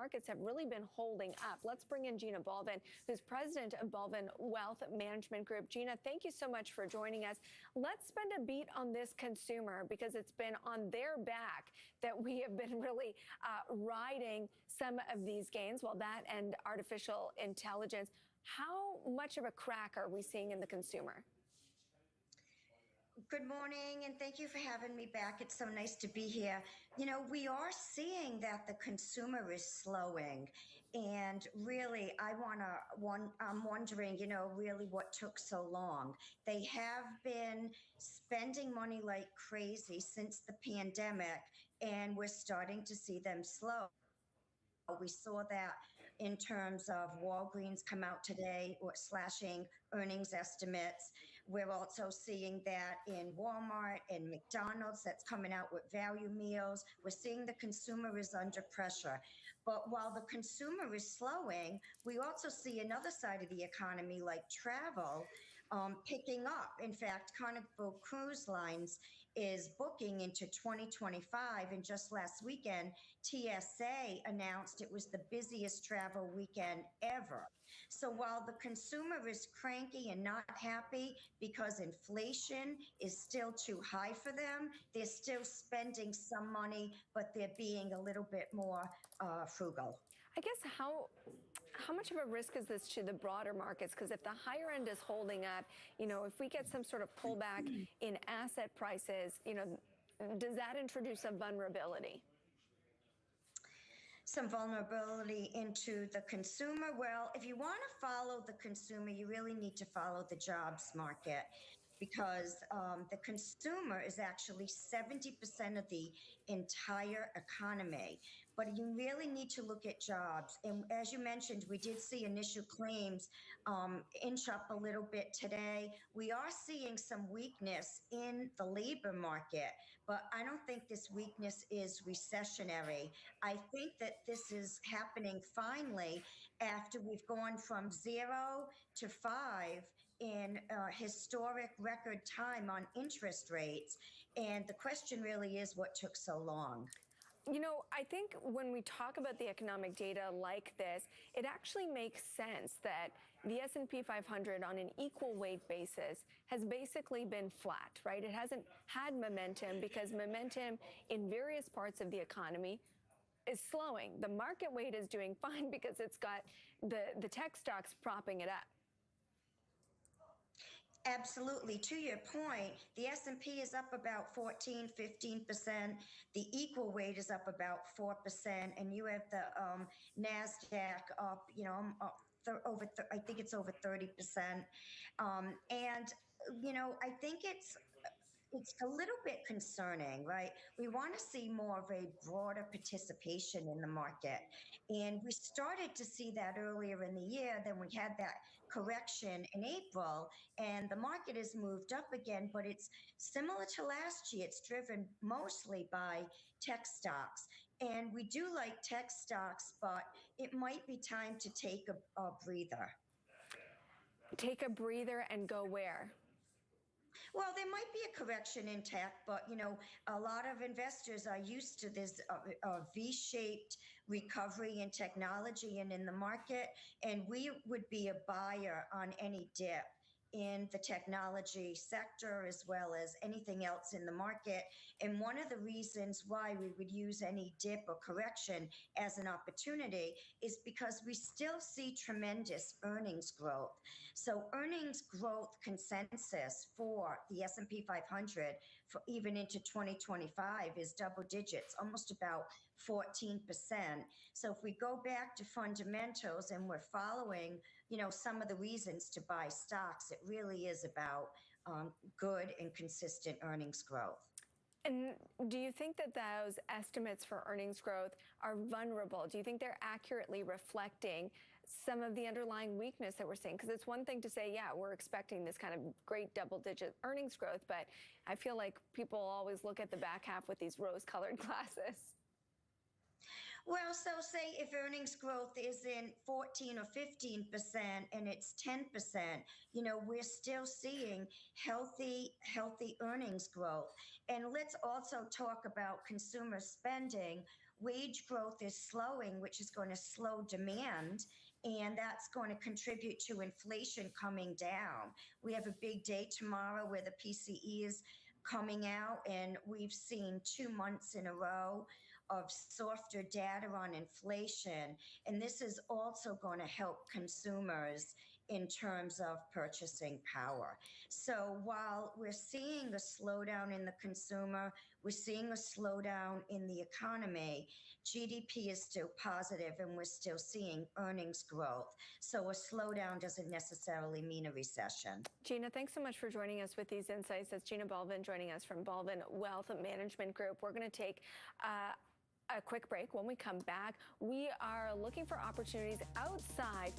markets have really been holding up. Let's bring in Gina Bolvin, who's president of Bolvin Wealth Management Group. Gina, thank you so much for joining us. Let's spend a beat on this consumer because it's been on their back that we have been really riding some of these gains. Well, that and artificial intelligence. How much of a crack are we seeing in the consumer? Good morning, and thank you for having me back. It's so nice to be here. You know, we are seeing that the consumer is slowing, and really, I'm wondering, really what took so long. They have been spending money like crazy since the pandemic, and we're starting to see them slow. We saw that in terms of Walgreens come out today or slashing earnings estimates. We're also seeing that in Walmart and McDonald's that's coming out with value meals. We're seeing the consumer is under pressure. But while the consumer is slowing, we also see another side of the economy like travel picking up. In fact, Carnival Cruise Lines is booking into 2025. And just last weekend, TSA announced it was the busiest travel weekend ever. So while the consumer is cranky and not happy because inflation is still too high for them, they're still spending some money, but they're being a little bit more frugal. I guess how much of a risk is this to the broader markets? Because if the higher end is holding up, if we get some sort of pullback in asset prices, does that introduce a vulnerability? Some vulnerability into the consumer. Well, if you want to follow the consumer, you really need to follow the jobs market, because the consumer is actually 70% of the entire economy. But you really need to look at jobs. And as you mentioned, we did see initial claims inch up a little bit today. We are seeing some weakness in the labor market, but I don't think this weakness is recessionary. I think that this is happening finally after we've gone from 0 to 5 in historic record time on interest rates. And the question really is, what took so long? I think when we talk about the economic data like this, it actually makes sense that the S&P 500 on an equal weight basis has basically been flat, right? It hasn't had momentum because momentum in various parts of the economy is slowing. The market weight is doing fine because it's got the tech stocks propping it up. Absolutely. To your point, the S&P is up about 14, 15%. The equal weight is up about 4%. And you have the NASDAQ up, I think it's over 30%. I think it's a little bit concerning, right? We want to see more of a broader participation in the market. And we started to see that earlier in the year. Then we had that correction in April, and the market has moved up again, but it's similar to last year. It's driven mostly by tech stocks. And we do like tech stocks, but it might be time to take a breather. Take a breather and go where? Well, there might be a correction in tech, but, a lot of investors are used to this V-shaped recovery in technology and in the market, and we would be a buyer on any dip in the technology sector as well as anything else in the market. And one of the reasons why we would use any dip or correction as an opportunity is because we still see tremendous earnings growth. So earnings growth consensus for the S&P 500 for even into 2025 is double digits, almost about 14%. So if we go back to fundamentals and we're following, some of the reasons to buy stocks, it really is about good and consistent earnings growth. And do you think that those estimates for earnings growth are vulnerable? Do you think they're accurately reflecting some of the underlying weakness that we're seeing? Because it's one thing to say, yeah, we're expecting this kind of great double-digit earnings growth, but I feel like people always look at the back half with these rose-colored glasses. Well, so say if earnings growth isn't 14 or 15% and it's 10%, we're still seeing healthy earnings growth. And let's also talk about consumer spending. wage growth is slowing, which is going to slow demand, and that's going to contribute to inflation coming down. We have a big day tomorrow where the PCE is coming out, and we've seen 2 months in a row of softer data on inflation. And this is also going to help consumers in terms of purchasing power. So while we're seeing a slowdown in the consumer, we're seeing a slowdown in the economy, GDP is still positive and we're still seeing earnings growth. So a slowdown doesn't necessarily mean a recession. Gina, thanks so much for joining us with these insights. That's Gina Bolvin joining us from Bolvin Wealth Management Group. We're going to take a quick break. When we come back, we are looking for opportunities outside